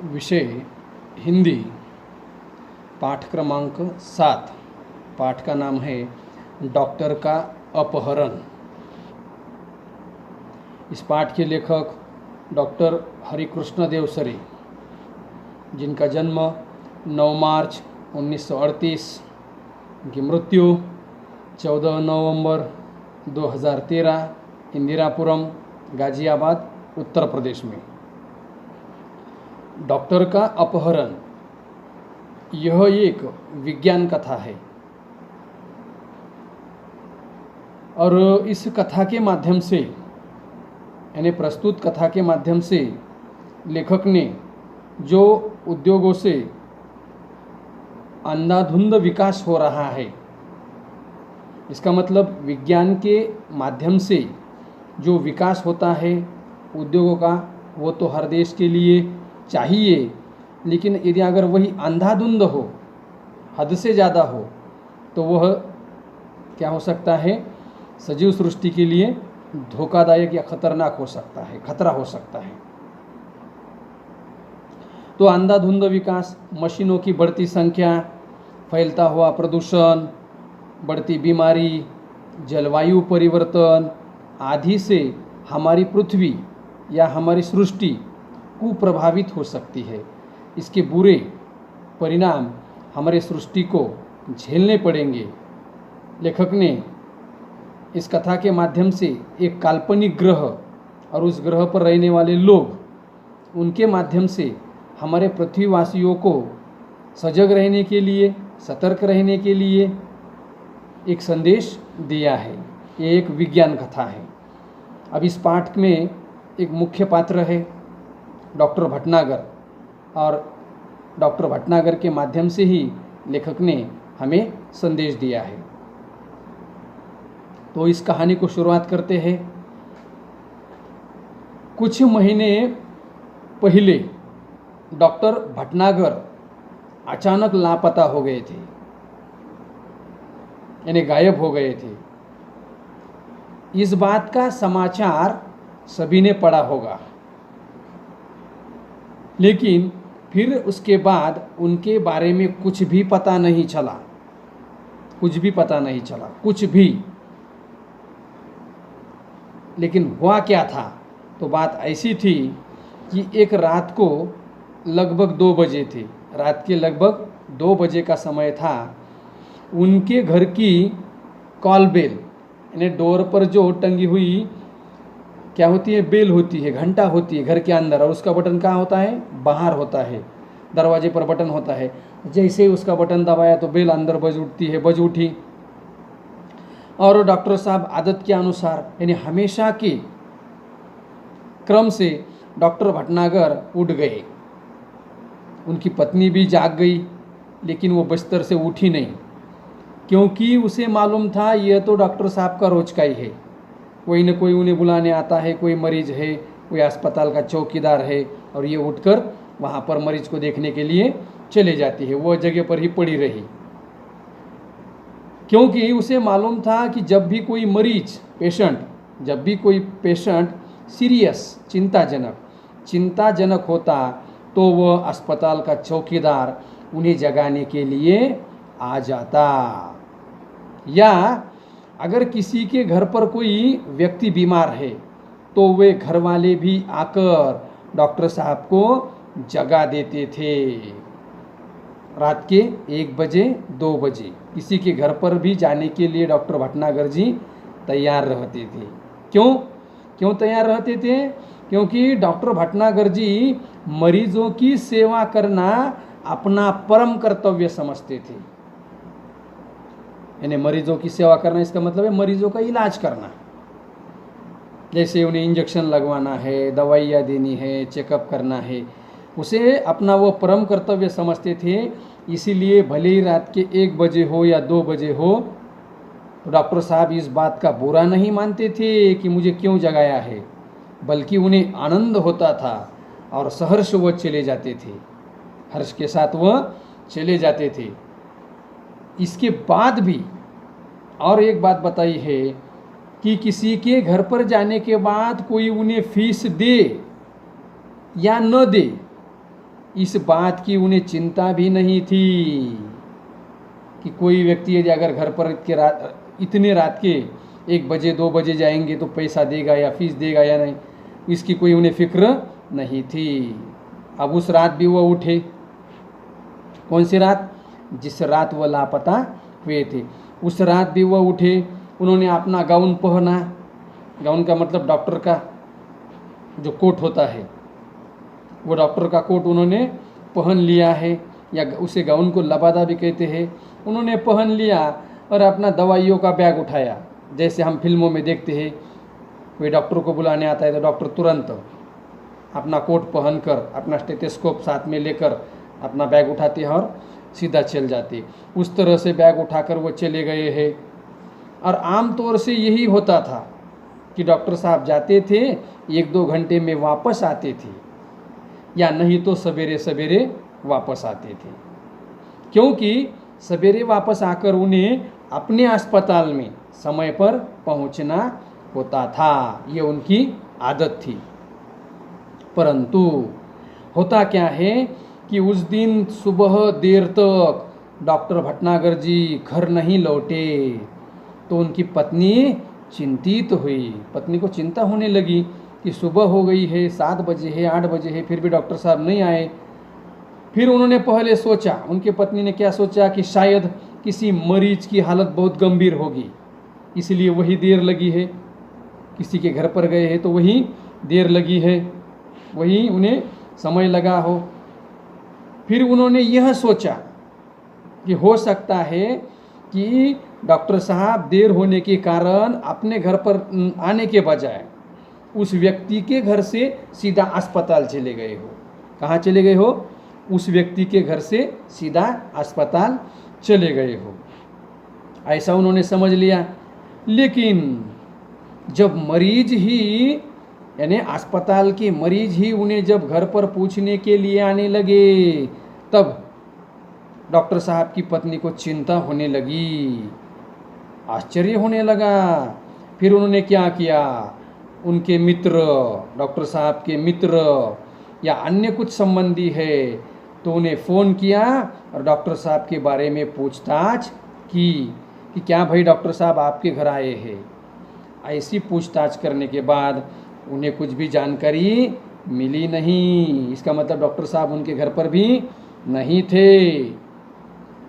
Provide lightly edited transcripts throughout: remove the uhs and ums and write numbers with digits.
विषय हिंदी, पाठ क्रमांक 7। पाठ का नाम है डॉक्टर का अपहरण। इस पाठ के लेखक डॉक्टर हरिकृष्ण देवसरे, जिनका जन्म 9 मार्च 1938, उनकी मृत्यु 14 नवंबर 2013 इंदिरापुरम, गाजियाबाद, उत्तर प्रदेश में। डॉक्टर का अपहरण यह एक विज्ञान कथा है और इस कथा के माध्यम से, यानी प्रस्तुत कथा के माध्यम से, लेखक ने जो उद्योगों से अंधाधुंध विकास हो रहा है, इसका मतलब विज्ञान के माध्यम से जो विकास होता है उद्योगों का, वो तो हर देश के लिए चाहिए, लेकिन यदि अगर वही अंधाधुंध हो, हद से ज़्यादा हो, तो वह क्या हो सकता है, सजीव सृष्टि के लिए धोखादायक या खतरनाक हो सकता है, खतरा हो सकता है। तो अंधाधुंध विकास, मशीनों की बढ़ती संख्या, फैलता हुआ प्रदूषण, बढ़ती बीमारी, जलवायु परिवर्तन आदि से हमारी पृथ्वी या हमारी सृष्टि कुप्रभावित हो सकती है। इसके बुरे परिणाम हमारे सृष्टि को झेलने पड़ेंगे। लेखक ने इस कथा के माध्यम से एक काल्पनिक ग्रह और उस ग्रह पर रहने वाले लोग, उनके माध्यम से हमारे पृथ्वीवासियों को सजग रहने के लिए, सतर्क रहने के लिए एक संदेश दिया है। ये एक विज्ञान कथा है। अब इस पाठ में एक मुख्य पात्र है डॉक्टर भटनागर, और डॉक्टर भटनागर के माध्यम से ही लेखक ने हमें संदेश दिया है। तो इस कहानी को शुरुआत करते हैं। कुछ महीने पहले डॉक्टर भटनागर अचानक लापता हो गए थे, यानी गायब हो गए थे। इस बात का समाचार सभी ने पढ़ा होगा, लेकिन फिर उसके बाद उनके बारे में कुछ भी पता नहीं चला, कुछ भी पता नहीं चला, कुछ भी। लेकिन हुआ क्या था, तो बात ऐसी थी कि एक रात को लगभग 2 बजे थे, रात के लगभग 2 बजे का समय था। उनके घर की कॉल बेल, यानी डोर पर जो टंगी हुई क्या होती है, बेल होती है, घंटा होती है घर के अंदर, और उसका बटन कहाँ होता है, बाहर होता है, दरवाजे पर बटन होता है। जैसे ही उसका बटन दबाया तो बेल अंदर बज उठती है, बज उठी। और डॉक्टर साहब आदत के अनुसार, यानी हमेशा के क्रम से डॉक्टर भटनागर उठ गए। उनकी पत्नी भी जाग गई, लेकिन वो बिस्तर से उठी नहीं, क्योंकि उसे मालूम था यह तो डॉक्टर साहब का रोज का ही है। कोई न कोई उन्हें बुलाने आता है, कोई मरीज है, कोई अस्पताल का चौकीदार है, और ये उठकर वहाँ पर मरीज को देखने के लिए चले जाती है। वो जगह पर ही पड़ी रही, क्योंकि उसे मालूम था कि जब भी कोई मरीज, जब भी कोई पेशेंट सीरियस, चिंताजनक होता, तो वह अस्पताल का चौकीदार उन्हें जगाने के लिए आ जाता। या अगर किसी के घर पर कोई व्यक्ति बीमार है, तो वे घर वाले भी आकर डॉक्टर साहब को जगा देते थे। रात के 1 बजे, 2 बजे किसी के घर पर भी जाने के लिए डॉक्टर भटनागर जी तैयार रहते थे। क्यों तैयार रहते थे? क्योंकि डॉक्टर भटनागर जी मरीजों की सेवा करना अपना परम कर्तव्य समझते थे। यानी मरीजों की सेवा करना, इसका मतलब है मरीजों का इलाज करना। जैसे उन्हें इंजेक्शन लगवाना है, दवाइयाँ देनी है, चेकअप करना है, उसे अपना वो परम कर्तव्य समझते थे। इसीलिए भले ही रात के 1 बजे हो या 2 बजे हो, तो डॉक्टर साहब इस बात का बुरा नहीं मानते थे कि मुझे क्यों जगाया है, बल्कि उन्हें आनंद होता था और सहर्ष वो चले जाते थे, हर्ष के साथ वह चले जाते थे। इसके बाद भी और एक बात बताई है कि किसी के घर पर जाने के बाद कोई उन्हें फीस दे या न दे, इस बात की उन्हें चिंता भी नहीं थी कि कोई व्यक्ति यदि अगर घर पर इतने रात के 1 बजे 2 बजे जाएंगे तो पैसा देगा या फीस देगा या नहीं, इसकी कोई उन्हें फिक्र नहीं थी। अब उस रात भी वह उठे। कौन सी रात? जिस रात वह लापता हुए थे, उस रात भी वह उठे। उन्होंने अपना गाउन पहना। गाउन का मतलब डॉक्टर का जो कोट होता है, वो डॉक्टर का कोट उन्होंने पहन लिया है, या उसे गाउन को लबादा भी कहते हैं। उन्होंने पहन लिया और अपना दवाइयों का बैग उठाया। जैसे हम फिल्मों में देखते हैं, कोई डॉक्टर को बुलाने आता है तो डॉक्टर तुरंत अपना कोट पहनकर, अपना स्टेथोस्कोप साथ में लेकर अपना बैग उठाते हैं और सीधा चल जाते। उस तरह से बैग उठाकर वो चले गए हैं। और आम तौर से यही होता था कि डॉक्टर साहब जाते थे, 1-2 घंटे में वापस आते थे, या नहीं तो सवेरे सवेरे वापस आते थे। क्योंकि सवेरे वापस आकर उन्हें अपने अस्पताल में समय पर पहुंचना होता था, ये उनकी आदत थी। परंतु होता क्या है कि उस दिन सुबह देर तक डॉक्टर भटनागर जी घर नहीं लौटे, तो उनकी पत्नी चिंतित हुई। पत्नी को चिंता होने लगी कि सुबह हो गई है, 7 बजे है, 8 बजे है, फिर भी डॉक्टर साहब नहीं आए। फिर उन्होंने पहले सोचा, उनके पत्नी ने क्या सोचा कि शायद किसी मरीज की हालत बहुत गंभीर होगी, इसलिए वही देर लगी है। किसी के घर पर गए हैं तो वही देर लगी है, वही उन्हें समय लगा हो। फिर उन्होंने यह सोचा कि हो सकता है कि डॉक्टर साहब देर होने के कारण अपने घर पर आने के बजाय उस व्यक्ति के घर से सीधा अस्पताल चले गए हो। कहाँ चले गए हो? उस व्यक्ति के घर से सीधा अस्पताल चले गए हो, ऐसा उन्होंने समझ लिया। लेकिन जब मरीज ही, यानी अस्पताल के मरीज ही उन्हें जब घर पर पूछने के लिए आने लगे, तब डॉक्टर साहब की पत्नी को चिंता होने लगी, आश्चर्य होने लगा। फिर उन्होंने क्या किया, उनके मित्र, डॉक्टर साहब के मित्र या अन्य कुछ संबंधी है, तो उन्हें फ़ोन किया और डॉक्टर साहब के बारे में पूछताछ की कि क्या भाई डॉक्टर साहब आपके घर आए हैं। ऐसी पूछताछ करने के बाद उन्हें कुछ भी जानकारी मिली नहीं। इसका मतलब डॉक्टर साहब उनके घर पर भी नहीं थे।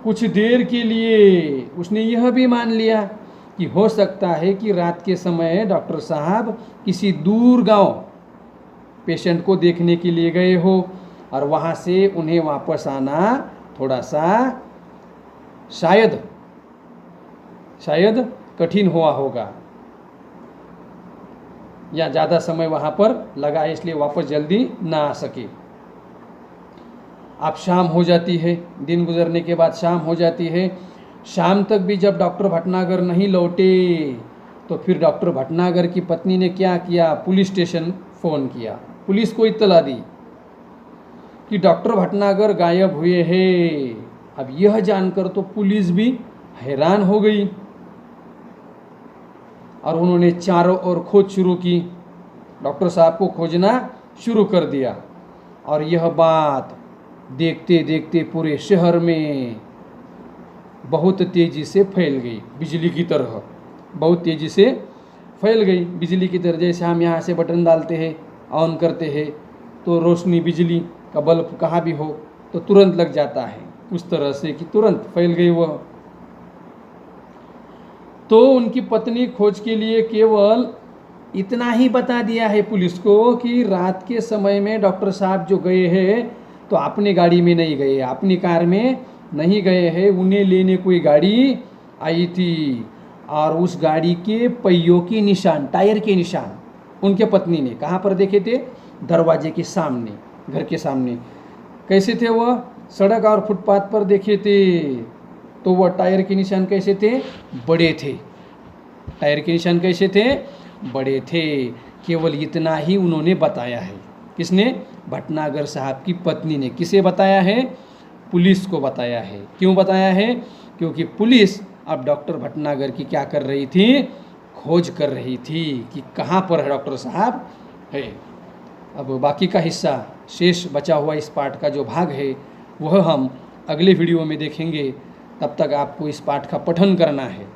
कुछ देर के लिए उसने यह भी मान लिया कि हो सकता है कि रात के समय डॉक्टर साहब किसी दूर गांव पेशेंट को देखने के लिए गए हो और वहाँ से उन्हें वापस आना थोड़ा सा शायद कठिन हुआ होगा, या ज़्यादा समय वहाँ पर लगा है, इसलिए वापस जल्दी ना आ सके। अब शाम हो जाती है, दिन गुजरने के बाद शाम हो जाती है। शाम तक भी जब डॉक्टर भटनागर नहीं लौटे, तो फिर डॉक्टर भटनागर की पत्नी ने क्या किया, पुलिस स्टेशन फ़ोन किया, पुलिस को इत्तला दी कि डॉक्टर भटनागर गायब हुए हैं। अब यह जानकर तो पुलिस भी हैरान हो गई और उन्होंने चारों ओर खोज शुरू की, डॉक्टर साहब को खोजना शुरू कर दिया। और यह बात देखते देखते पूरे शहर में बहुत तेज़ी से फैल गई, बिजली की तरह बहुत तेज़ी से फैल गई। बिजली की तरह, जैसे हम यहाँ से बटन डालते हैं, ऑन करते हैं, तो रोशनी बिजली का बल्ब कहाँ भी हो तो तुरंत लग जाता है, उस तरह से कि तुरंत फैल गई वह। तो उनकी पत्नी खोज के लिए केवल इतना ही बता दिया है पुलिस को कि रात के समय में डॉक्टर साहब जो गए हैं तो अपनी गाड़ी में नहीं गए, अपनी कार में नहीं गए हैं, उन्हें लेने कोई गाड़ी आई थी और उस गाड़ी के पहियों के निशान, टायर के निशान उनके पत्नी ने कहाँ पर देखे थे? दरवाजे के सामने, घर के सामने। कैसे थे वह? सड़क और फुटपाथ पर देखे थे। तो वह टायर के निशान कैसे थे? बड़े थे। टायर के निशान कैसे थे? बड़े थे। केवल इतना ही उन्होंने बताया है। किसने? भटनागर साहब की पत्नी ने। किसे बताया है? पुलिस को बताया है। क्यों बताया है? क्योंकि पुलिस अब डॉक्टर भटनागर की क्या कर रही थी? खोज कर रही थी कि कहाँ पर है डॉक्टर साहब है। अब बाकी का हिस्सा शेष बचा हुआ इस पाठ का जो भाग है वह हम अगले वीडियो में देखेंगे। तब तक आपको इस पाठ का पठन करना है।